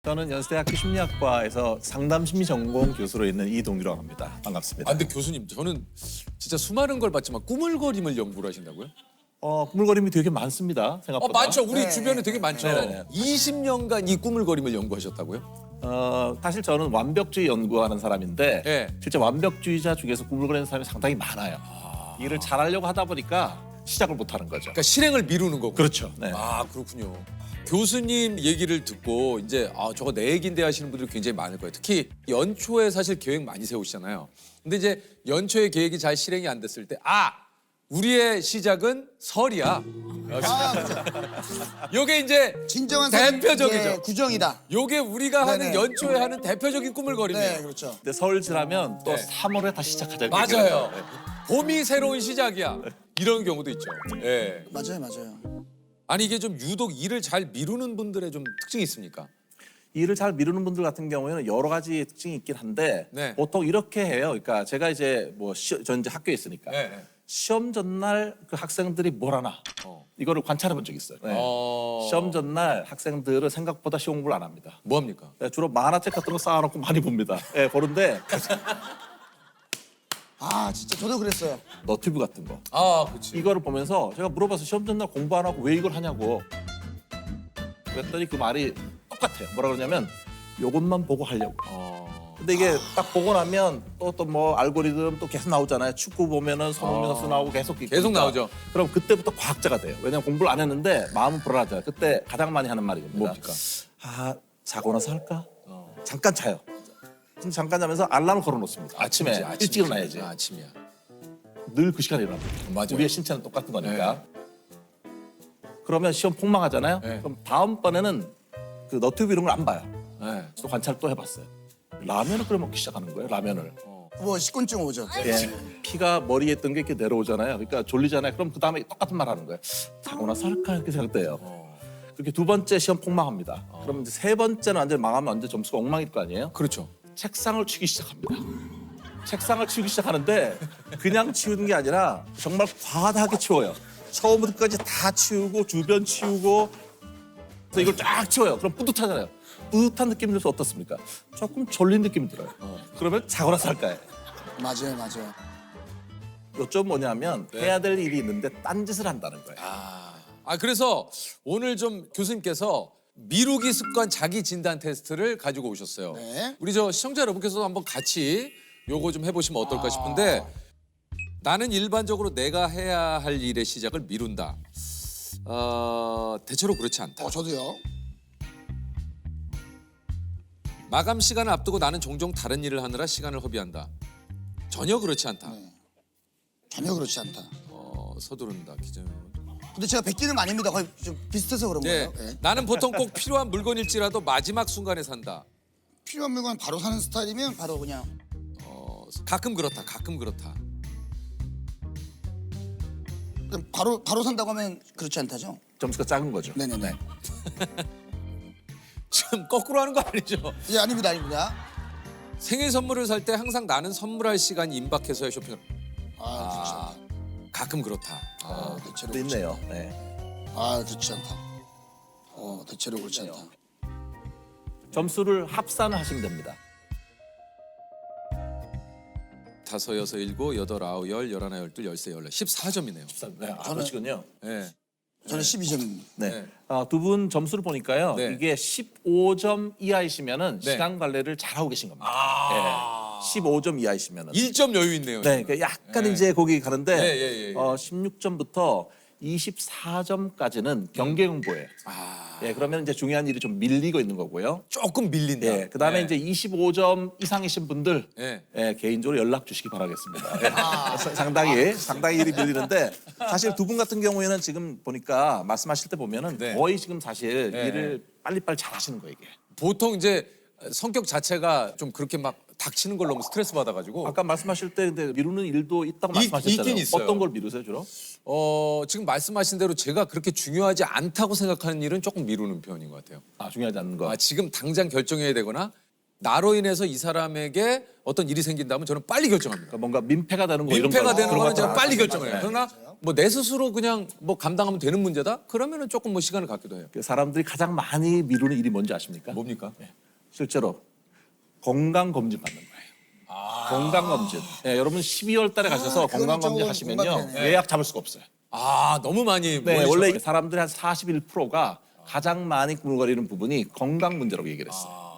저는 연세대학교 심리학과에서 상담심리 전공 교수로 있는 이동규라고 합니다. 반갑습니다. 아, 근데 교수님, 저는 진짜 수많은 걸 봤지만 꾸물거림을 연구를 하신다고요? 꾸물거림이 되게 많습니다. 생각보다. 많죠. 우리 네. 주변에 되게 많죠. 네. 20년간 이 꾸물거림을 연구하셨다고요? 사실 저는 완벽주의 연구하는 사람인데 네. 실제 완벽주의자 중에서 꾸물거리는 사람이 상당히 많아요. 일을 잘하려고 하다 보니까 시작을 못하는 거죠. 그러니까 실행을 미루는 거고. 그렇죠. 네. 아, 그렇군요. 교수님 얘기를 듣고 이제 저거 내 얘기인데 하시는 분들이 굉장히 많을 거예요. 특히 연초에 사실 계획 많이 세우시잖아요. 근데 이제 연초에 계획이 잘 실행이 안 됐을 때 우리의 시작은 설이야. 요게 이제 진정한 대표적이죠. 예, 구정이다. 요게 우리가 하는 네네. 연초에 하는 대표적인 꾸물거림이에요. 네, 그렇죠. 근데 서울 지나면 또 네. 3월에 다시 시작하자. 맞아요. 봄이 새로운 시작이야. 이런 경우도 있죠. 예. 맞아요. 아니 이게 좀 유독 일을 잘 미루는 분들의 좀 특징이 있습니까? 일을 잘 미루는 분들 같은 경우에는 여러 가지 특징이 있긴 한데 네. 보통 이렇게 해요. 그러니까 제가 이제 전 이제 학교에 있으니까 네. 시험 전날 그 학생들이 뭘 하나 이거를 관찰해 본 적이 있어요. 네. 시험 전날 학생들은 생각보다 시험 공부를 안 합니다. 뭐 합니까? 네, 주로 만화책 같은 거 쌓아놓고 많이 봅니다. 네, 보는데 진짜 저도 그랬어요. 너튜브 같은 거 그렇지. 이거를 보면서 제가 물어봐서 시험 전날 공부 안 하고 왜 이걸 하냐고 그랬더니 그 말이 똑같아요. 뭐라 그러냐면 요것만 보고 하려고. 근데 이게 딱 보고 나면 또 뭐 알고리즘 또 계속 나오잖아요. 축구 보면은 손흥민 선수 나오고 계속 계속 나오죠. 그럼 그때부터 과학자가 돼요. 왜냐면 공부를 안 했는데 마음은 불안하잖아요. 그때 가장 많이 하는 말이 겁니다. 뭡니까? 자고 나서 할까? 잠깐 자요. 근데 잠깐 자면서 알람을 걸어놓습니다. 아침에 일찍 일어나야지. 아침이야. 늘 그 시간에 일어납니다. 맞아요. 우리의 신체는 똑같은 거니까. 그러면 시험 폭망하잖아요. 네. 그럼 다음번에는 그 너튜브 이런 걸 안 봐요. 네. 또 관찰 또 해봤어요. 라면을 끓여 먹기 시작하는 거예요. 라면을. 뭐 식곤증 오죠. 예. 피가 머리에 있던 게 이렇게 내려오잖아요. 그러니까 졸리잖아요. 그럼 그 다음에 똑같은 말 하는 거예요. 자고 나서 할까 이렇게 생각돼요. 그렇게 두 번째 시험 폭망합니다. 그럼 이제 세 번째는 완전 망하면 완전 점수가 엉망일 거 아니에요? 그렇죠. 책상을 치기 시작합니다. 책상을 치우기 시작하는데 그냥 치우는 게 아니라 정말 과다하게 치워요. 처음부터 끝까지 다 치우고 주변 치우고 그래서 이걸 쫙 치워요. 그럼 뿌듯하잖아요. 뿌듯한 느낌이 들어서 어떻습니까? 조금 졸린 느낌이 들어요. 그러면 자고 나서 할까요? 맞아요. 요점 뭐냐면 네. 해야 될 일이 있는데 딴짓을 한다는 거예요. 그래서 오늘 좀 교수님께서 미루기 습관 자기 진단 테스트를 가지고 오셨어요. 네. 우리 저 시청자 여러분께서도 한번 같이 요거 좀 해보시면 어떨까 싶은데 나는 일반적으로 내가 해야 할 일의 시작을 미룬다. 대체로 그렇지 않다. 저도요. 마감 시간을 앞두고 나는 종종 다른 일을 하느라 시간을 허비한다. 전혀 그렇지 않다. 전혀 그렇지 않다. 서두른다. 기존. 근데 제가 뵙기는 많입니다. 거의 좀 비슷해서 그런 네. 거예요. 네. 나는 보통 꼭 필요한 물건일지라도 마지막 순간에 산다. 필요한 물건 바로 사는 스타일이면 바로 그냥 가끔 그렇다. 가끔 그렇다. 그냥 바로 산다고 하면 그렇지 않다죠. 점수가 작은 거죠. 네네네. 지금 거꾸로 하는 거 아니죠? 예, 아닙니다. 생일 선물을 살 때 항상 나는 선물할 시간이 임박해서야 쇼핑을. 그렇지 않다. 가끔 그렇다. 대체로 또 그렇지 있네요. 않다. 네. 그렇지 않다. 대체로 그렇지 않다. 점수를 합산을 하시면 됩니다. 5, 6, 7, 8, 9, 10, 11, 12, 13, 14, 14점이네요. 네, 그러시군요. 네. 저는 12점입니다. 네. 네. 두 분 점수를 보니까요. 네. 이게 15점 이하이시면은 네. 시간 관리를 잘하고 계신 겁니다. 네. 15점 이하이시면은. 1점 여유 있네요. 네, 그러니까 약간 네. 이제 거기 가는데 예. 16점부터 24점까지는 경계 공부예요. 예, 그러면 이제 중요한 일이 좀 밀리고 있는 거고요. 조금 밀린다. 예, 그다음에 네. 이제 25점 이상이신 분들 네. 예, 개인적으로 연락 주시기 바라겠습니다. 예, 상당히 일이 밀리는데 사실 두 분 같은 경우에는 지금 보니까 말씀하실 때 보면은 네. 거의 지금 사실 네. 일을 빨리빨리 잘하시는 거예요, 이게. 보통 이제 성격 자체가 좀 그렇게 막 닥치는 걸 너무 스트레스 받아가지고 아까 말씀하실 때 근데 미루는 일도 있다고 말씀하셨잖아요. 있긴 있어요. 어떤 걸 미루세요, 주로? 지금 말씀하신 대로 제가 그렇게 중요하지 않다고 생각하는 일은 조금 미루는 편인 것 같아요. 중요하지 않는 거. 지금 당장 결정해야 되거나 나로 인해서 이 사람에게 어떤 일이 생긴다면 저는 빨리 결정합니다. 그러니까 뭔가 민폐가 되는 거 이런 민폐가 거 되는 그런 거는 거 제가 빨리 결정해요. 네. 그러나 뭐 내 스스로 그냥 뭐 감당하면 되는 문제다? 그러면은 조금 뭐 시간을 갖기도 해요. 그 사람들이 가장 많이 미루는 일이 뭔지 아십니까? 뭡니까? 실제로 건강 검진 받는 거예요. 건강 검진. 예, 여러분 12월 달에 가셔서 그거는 건강 검진 조금 하시면요 공감되네. 예약 잡을 수가 없어요. 아 너무 많이 네, 몰리셔. 원래 이게 사람들의 한 41%가 가장 많이 꾸물거리는 부분이 건강 문제라고 얘기를 했어요.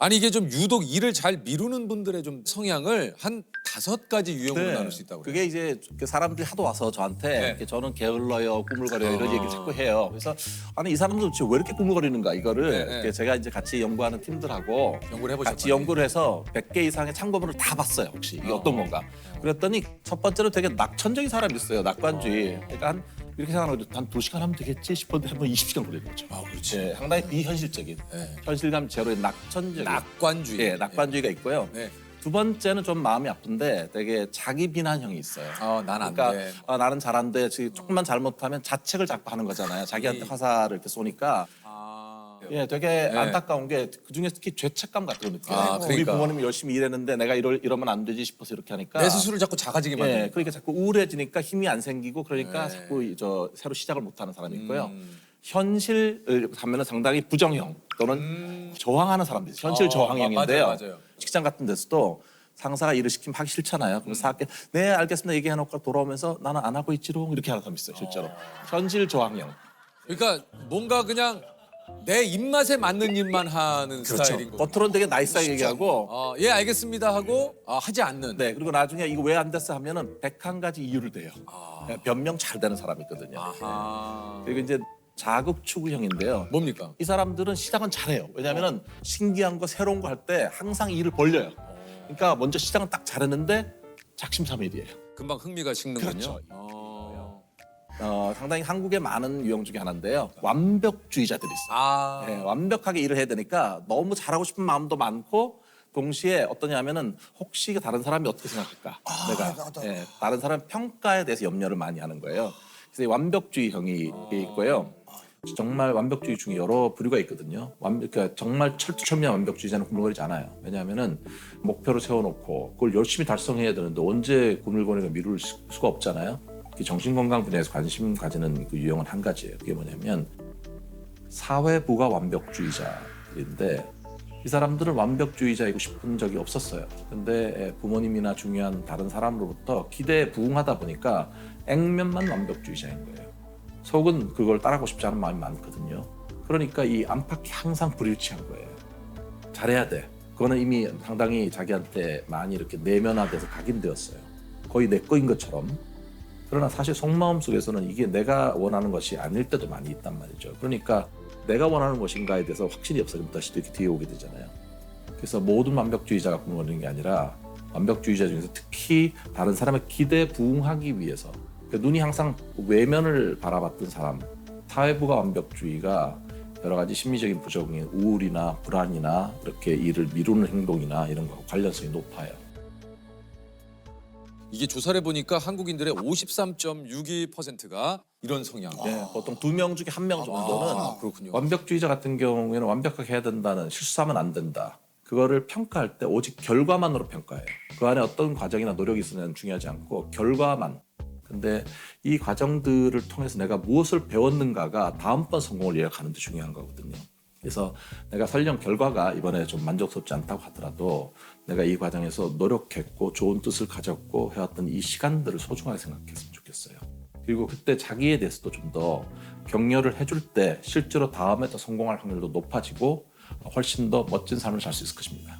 아니 이게 좀 유독 일을 잘 미루는 분들의 좀 성향을 한 5가지 유형으로 나눌 수 있다고 그래요. 그게 이제 그 사람들이 하도 와서 저한테 이렇게 저는 게을러요, 꾸물거려요 이런 얘기 자꾸 해요. 그래서 아니 이 사람들 도대체 왜 이렇게 꾸물거리는가 이거를 이렇게 제가 이제 같이 연구하는 팀들하고 연구를 해보셨군요. 같이 연구를 해서 100개 이상의 참고문을 다 봤어요. 혹시 이게 어떤 건가? 그랬더니 첫 번째로 되게 낙천적인 사람이 있어요. 낙관주의. 그러니까 한 이렇게 생각하는 거죠. 한 2시간 하면 되겠지 싶었는데 한번 20시간 걸리는 거죠. 아 그렇지. 예, 상당히 비현실적인 현실감 제로의 낙천적인 낙관주의. 예, 낙관주의가 있고요. 네. 두 번째는 좀 마음이 아픈데 되게 자기 비난형이 있어요. 난 안 그러니까 돼. 나는 잘한데 지금 조금만 잘못하면 자책을 자꾸 하는 거잖아요. 자기한테 화살을 이렇게 쏘니까 예, 되게 안타까운 게 그중에 특히 죄책감 같은 거 느껴요. 우리 그러니까. 부모님이 열심히 일했는데 내가 이러면 안 되지 싶어서 이렇게 하니까 내 스스로를 자꾸 작아지게 만드는. 예, 그러니까 자꾸 우울해지니까 힘이 안 생기고 그러니까 자꾸 저 새로 시작을 못하는 사람이 있고요. 현실을 가면은 상당히 부정형 또는 저항하는 사람들이 있어요. 현실 저항형인데요. 맞아요. 직장 같은 데서도 상사가 일을 시키면 하기 싫잖아요. 그럼 사학계 네 알겠습니다 얘기해놓고 돌아오면서 나는 안 하고 있지롱 이렇게 하는 사람이 있어요. 실제로 현실 저항형. 그러니까 뭔가 그냥 내 입맛에 맞는 일만 하는 스타일인 거죠. 겉으로는 되게 나이스하게 얘기하고 예 알겠습니다 하고 하지 않는. 네 그리고 나중에 이거 왜 안 됐어 하면은 101가지 이유를 대요. 네, 변명 잘 되는 사람이 있거든요. 그리고 이제 자극추구형인데요. 뭡니까? 이 사람들은 시작은 잘해요. 왜냐하면은 신기한 거 새로운 거 할 때 항상 일을 벌려요. 그러니까 먼저 시작은 딱 잘했는데 작심삼일이에요. 금방 흥미가 식는군요. 그렇죠. 상당히 한국에 많은 유형 중에 하나인데요. 완벽주의자들이 있어요. 네, 완벽하게 일을 해야 되니까 너무 잘하고 싶은 마음도 많고 동시에 어떠냐면은 혹시 다른 사람이 어떻게 생각할까? 나도. 다른 사람 평가에 대해서 염려를 많이 하는 거예요. 그래서 이 완벽주의형이 있고요. 정말 완벽주의 중에 여러 부류가 있거든요. 그러니까 정말 철두철미한 완벽주의자는 꾸물거리지 않아요. 왜냐하면은 목표를 세워놓고 그걸 열심히 달성해야 되는데 언제 꾸물거리가 미룰 수가 없잖아요. 정신건강 분야에서 관심 가지는 그 유형은 한 가지예요. 그게 뭐냐면 사회부가 완벽주의자인데 이 사람들은 완벽주의자이고 싶은 적이 없었어요. 근데 부모님이나 중요한 다른 사람으로부터 기대에 부응하다 보니까 액면만 완벽주의자인 거예요. 속은 그걸 따라가고 싶지 않은 마음이 많거든요. 그러니까 이 안팎이 항상 불일치한 거예요. 잘해야 돼. 그거는 이미 상당히 자기한테 많이 이렇게 내면화돼서 각인되었어요. 거의 내 거인 것처럼. 그러나 사실 속마음 속에서는 이게 내가 원하는 것이 아닐 때도 많이 있단 말이죠. 그러니까 내가 원하는 것인가에 대해서 확신이 없어지면 다시 이렇게 뒤에 오게 되잖아요. 그래서 모든 완벽주의자가 꾸물거리는 게 아니라 완벽주의자 중에서 특히 다른 사람의 기대에 부응하기 위해서 그러니까 눈이 항상 외면을 바라봤던 사람, 사회부가 완벽주의가 여러 가지 심리적인 부정인 우울이나 불안이나 이렇게 일을 미루는 행동이나 이런 거 관련성이 높아요. 이게 조사를 해보니까 한국인들의 53.62%가 이런 성향. 네, 보통 2명 중에 1명 정도는 그렇군요. 완벽주의자 같은 경우에는 완벽하게 해야 된다는 실수하면 안 된다. 그거를 평가할 때 오직 결과만으로 평가해요. 그 안에 어떤 과정이나 노력이 있으면 중요하지 않고 결과만. 근데 이 과정들을 통해서 내가 무엇을 배웠는가가 다음번 성공을 예약하는 데 중요한 거거든요. 그래서 내가 설령 결과가 이번에 좀 만족스럽지 않다고 하더라도 내가 이 과정에서 노력했고 좋은 뜻을 가졌고 해왔던 이 시간들을 소중하게 생각했으면 좋겠어요. 그리고 그때 자기에 대해서도 좀 더 격려를 해줄 때 실제로 다음에 더 성공할 확률도 높아지고 훨씬 더 멋진 삶을 살 수 있을 것입니다.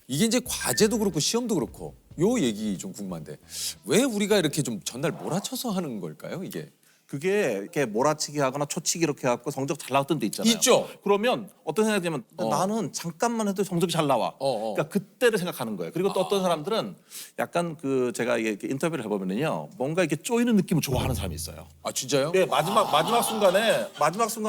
이게 이제 과제도 그렇고 시험도 그렇고 요 얘기 좀 궁금한데 왜 우리가 이렇게 좀 전날 몰아쳐서 하는 걸까요? 이게 그게 이렇게 몰아치기 하거나 초치기 이렇게 해갖고 성적 잘 나왔던 데 있잖아요. 있죠. 그러면 어떤 생각이 들면 나는 잠깐만 해도 성적이 잘 나와. 그러니까 그때를 생각하는 거예요. 그리고 또 어떤 사람들은 약간 그 제가 이게 인터뷰를 해보면요, 뭔가 이렇게 쪼이는 느낌을 좋아하는 사람이 있어요. 아 진짜요? 네, 마지막 순간에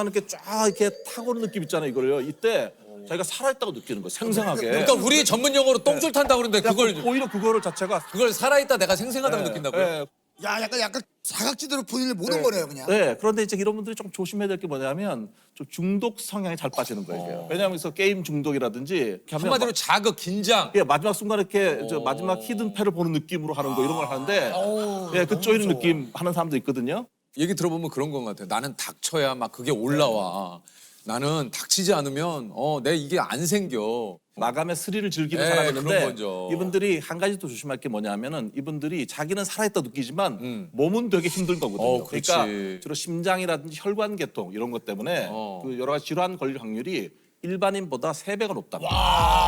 이렇게 쫙 이렇게 타고 오는 느낌 있잖아요. 이걸요. 이때 자기가 살아있다고 느끼는 거예요. 생생하게. 그러니까 우리 전문 용어로 똥줄 탄다 그러는데 그걸 오히려 그거를 자체가 살아있다 내가 생생하다고 네, 느낀다고요? 네. 야, 약간 사각지대로 본인을 못 온 거네요, 그냥. 네, 그런데 이제 이런 분들이 좀 조심해야 될 게 뭐냐면 좀 중독 성향이 잘 빠지는 거예요. 왜냐하면 그래서 게임 중독이라든지 이렇게 하면 한마디로 자극, 긴장. 예, 마지막 순간에 이렇게 저 마지막 히든 패를 보는 느낌으로 하는 거 이런 걸 하는데 예, 그 쪼이는 느낌 하는 사람도 있거든요. 얘기 들어보면 그런 것 같아요. 나는 닥쳐야 막 그게 올라와. 나는 닥치지 않으면 내 이게 안 생겨. 마감의 스릴을 즐기는 네, 사람이 있는데 그런 거죠. 이분들이 한 가지 또 조심할 게 뭐냐면은 이분들이 자기는 살아있다 느끼지만 몸은 되게 힘든 거거든요. 그렇지. 그러니까 주로 심장이라든지 혈관계통 이런 것 때문에 그 여러 가지 질환 걸릴 확률이 일반인보다 3배가 높답니다.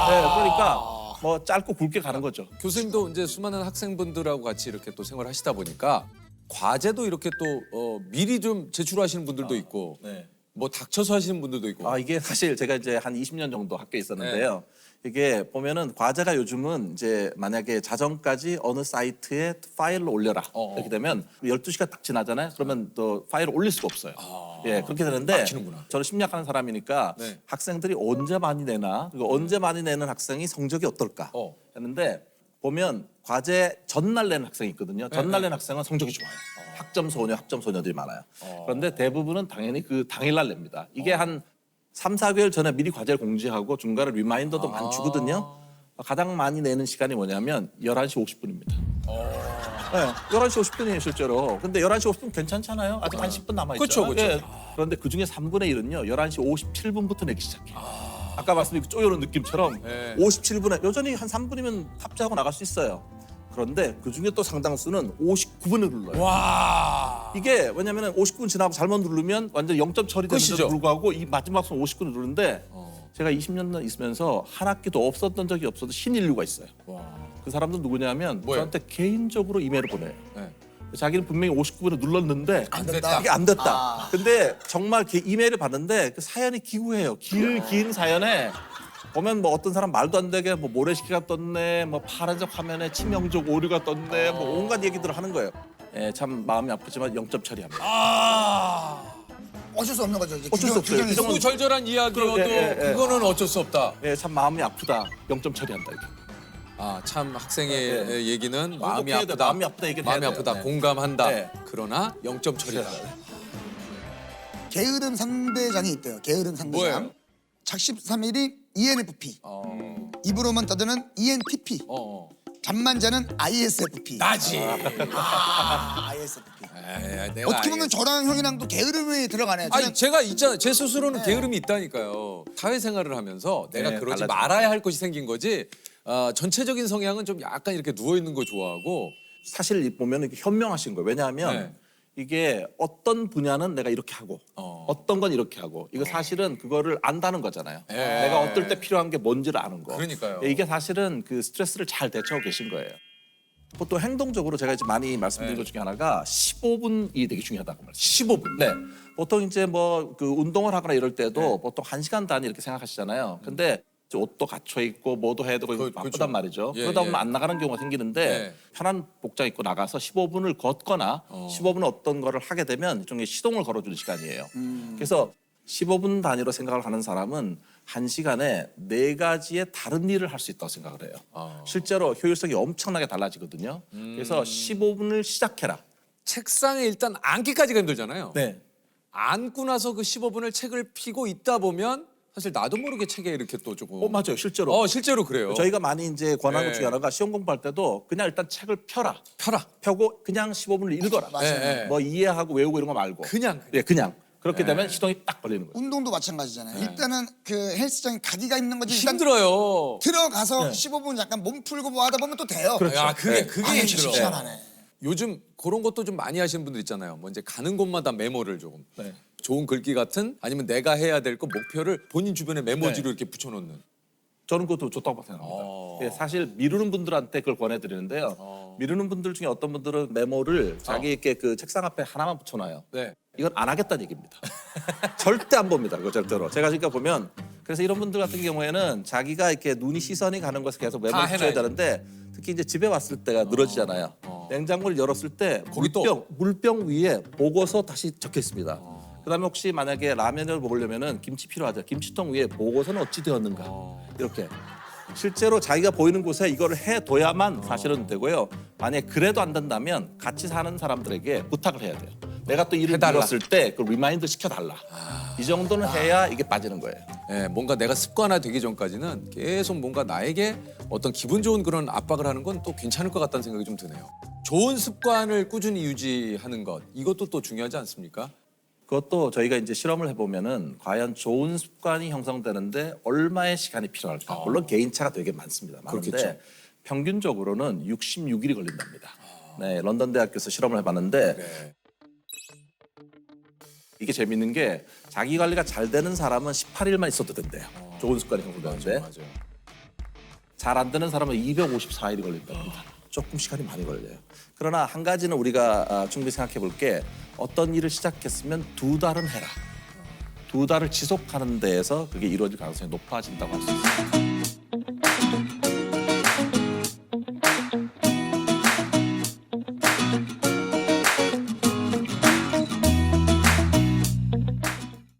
네, 그러니까 뭐 짧고 굵게 가는 거죠. 교수님도 이제 수많은 학생분들하고 같이 이렇게 또 생활하시다 보니까 과제도 이렇게 또 미리 좀 제출하시는 분들도 있고 네. 뭐 닥쳐서 하시는 분들도 있고. 이게 사실 제가 이제 한 20년 정도 학교에 있었는데요. 이게 보면은 과제가 요즘은 이제 만약에 자정까지 어느 사이트에 파일을 올려라. 이렇게 되면 12시가 딱 지나잖아요. 그러면 또 파일을 올릴 수가 없어요. 예, 그렇게 되는데 막히는구나. 저는 심리학하는 사람이니까 네. 학생들이 언제 많이 내나 그리고 언제 많이 내는 학생이 성적이 어떨까 했는데 보면 과제 전날 내는 학생이 있거든요. 전날 내는 학생은 성적이 좋아요. 학점 소녀들이 많아요. 그런데 대부분은 당연히 그 당일날 냅니다. 이게 한 3, 4개월 전에 미리 과제를 공지하고 중간에 리마인더도 많이 주거든요. 가장 많이 내는 시간이 뭐냐면 11시 50분입니다. 네, 11시 50분이에요, 실제로. 근데 11시 50분 괜찮잖아요. 아직 한 10분 남아있죠. 그쵸. 예. 그런데 그중에 3분의 1은요, 11시 57분부터 내기 시작해요. 아까 말씀드린 그 쪼여는 느낌처럼 네. 57분에, 여전히 한 3분이면 탑재하고 나갈 수 있어요. 그런데 그중에 또 상당수는 59분을 눌러요. 와. 이게 왜냐면 59분 지나고 잘못 누르면 완전 0점 처리되는데도 끝이죠. 불구하고 이 마지막 순 59분 누르는데 제가 20년 있으면서 한 학기도 없었던 적이 없어도 신인류가 있어요. 와. 그 사람들은 누구냐면 뭐예요? 저한테 개인적으로 이메일을 보내요. 네. 자기는 분명히 59분을 눌렀는데 안 됐다. 이게 안 됐다. 근데 정말 이메일을 봤는데 그 사연이 기구해요. 긴 사연에 보면 뭐 어떤 사람 말도 안 되게 뭐 모래시계가 떴네, 뭐 파란색 화면에 치명적 오류가 떴네, 뭐 온갖 얘기들을 하는 거예요. 예, 참 마음이 아프지만 0점 처리합니다. 어쩔 수 없는 거죠. 이제 어쩔 수 없어요. 규정이 규정은 너무 절절한 이야기여도 그거는 어쩔 수 없다. 예, 참 마음이 아프다. 0점 처리한다 이게. 참 학생의 얘기는 마음이 행복해야 돼. 아프다. 마음이 아프다 얘기를 마음이 해야 돼요. 아프다. 네. 공감한다. 네. 그러나 0점 처리다. 게으름 상대장이 있대요. 게으름 상대장. 뭐예요? 작심 3일이 ENFP. 입으로만 떠드는 ENTP. 잠만 자는 ISFP. 나지. ISFP. 내가 어떻게 보면 저랑 형이랑도 게으름이 들어가네요. 아니 저는 제가 있잖아요. 제 스스로는 게으름이 있다니까요. 사회생활을 하면서 내가 네, 그러지 달라지죠. 말아야 할 것이 생긴 거지. 전체적인 성향은 좀 약간 이렇게 누워 있는 거 좋아하고. 사실 보면 이게 현명하신 거예요. 왜냐하면 네. 이게 어떤 분야는 내가 이렇게 하고 어떤 건 이렇게 하고 이거 사실은 그거를 안다는 거잖아요. 예. 내가 어떨 때 필요한 게 뭔지를 아는 거. 그러니까요. 이게 사실은 그 스트레스를 잘 대처하고 계신 거예요. 보통 행동적으로 제가 이제 많이 말씀드린 것 중에 하나가 15분이 되게 중요하다고 말씀. 15분. 네. 보통 이제 뭐 그 운동을 하거나 이럴 때도 보통 1시간 단위 이렇게 생각하시잖아요. 근데 이제 옷도 갖춰 입고 뭐도 해야 되고 이거 바쁘단 그렇죠. 말이죠. 예, 그러다 보면 예. 안 나가는 경우가 생기는데 예. 편한 복장 입고 나가서 15분을 걷거나 15분 어떤 거를 하게 되면 일종의 시동을 걸어주는 시간이에요. 그래서 15분 단위로 생각을 하는 사람은 1시간에 4가지의 다른 일을 할 수 있다고 생각을 해요. 실제로 효율성이 엄청나게 달라지거든요. 그래서 15분을 시작해라. 책상에 일단 앉기까지가 힘들잖아요. 네. 앉고 나서 그 15분을 책을 펴고 있다 보면 사실 나도 모르게 책에 이렇게 또 조금. 맞아요. 실제로. 실제로 그래요. 저희가 많이 이제 권하는 것 네. 중에 하나가 시험 공부할 때도 그냥 일단 책을 펴라. 펴라. 펴고 그냥 15분을 읽어라. 맞아요. 뭐 이해하고 외우고 이런 거 말고. 그냥. 예, 그냥. 그렇게 되면 시동이 딱 걸리는 거예요. 운동도 마찬가지잖아요. 일단은 그 헬스장에 가기가 힘든 거지. 일단 힘들어요. 들어가서 15분 약간 몸 풀고 뭐 하다 보면 또 돼요. 야, 그게 아유, 힘들어. 시원하네. 요즘 그런 것도 좀 많이 하시는 분들 있잖아요. 뭐 이제 가는 곳마다 메모를 조금. 네. 좋은 글귀 같은 아니면 내가 해야 될 거 목표를 본인 주변에 메모지로 이렇게 붙여놓는. 저는 그것도 좋다고 생각합니다. 예, 사실 미루는 분들한테 그걸 권해드리는데요. 미루는 분들 중에 어떤 분들은 메모를 자기에게 그 책상 앞에 하나만 붙여놔요. 네. 이건 안 하겠다는 얘기입니다. 절대 안 봅니다. 그거 절대로. 제가 그러니까 보면 그래서 이런 분들 같은 경우에는 자기가 이렇게 시선이 가는 것을 계속 메모를 다 붙여야 해놔야지. 되는데 특히 이제 집에 왔을 때가 늘어지잖아요. 냉장고를 열었을 때 거기 또? 물병 위에 보고서 다시 적혀 있습니다. 그다음에 혹시 만약에 라면을 먹으려면은 김치 필요하죠. 김치통 위에 보고서는 어찌 되었는가 이렇게 실제로 자기가 보이는 곳에 이거를 해둬야만 사실은 되고요. 만약에 그래도 안 된다면 같이 사는 사람들에게 부탁을 해야 돼요. 내가 또 일을 해달라. 잃었을 때 그 리마인드 시켜달라. 이 정도는 해야 이게 빠지는 거예요. 예, 뭔가 내가 습관화되기 전까지는 계속 뭔가 나에게 어떤 기분 좋은 그런 압박을 하는 건 또 괜찮을 것 같다는 생각이 좀 드네요. 좋은 습관을 꾸준히 유지하는 것 이것도 또 중요하지 않습니까? 그것도 저희가 이제 실험을 해보면은 과연 좋은 습관이 형성되는데 얼마의 시간이 필요할까? 물론 개인차가 되게 많습니다. 많은데 그렇겠죠. 평균적으로는 66일이 걸린답니다. 네, 런던 대학교에서 실험을 해봤는데 네. 이게 재밌는 게 자기 관리가 잘 되는 사람은 18일만 있어도 된대요. 좋은 습관이 형성되는데 맞아요. 잘 안 되는 사람은 254일이 걸린답니다. 조금 시간이 많이 걸려요. 그러나 한 가지는 우리가 충분히 생각해 볼 게 어떤 일을 시작했으면 2달은 해라. 2달을 지속하는 데에서 그게 이루어질 가능성이 높아진다고 할 수 있습니다.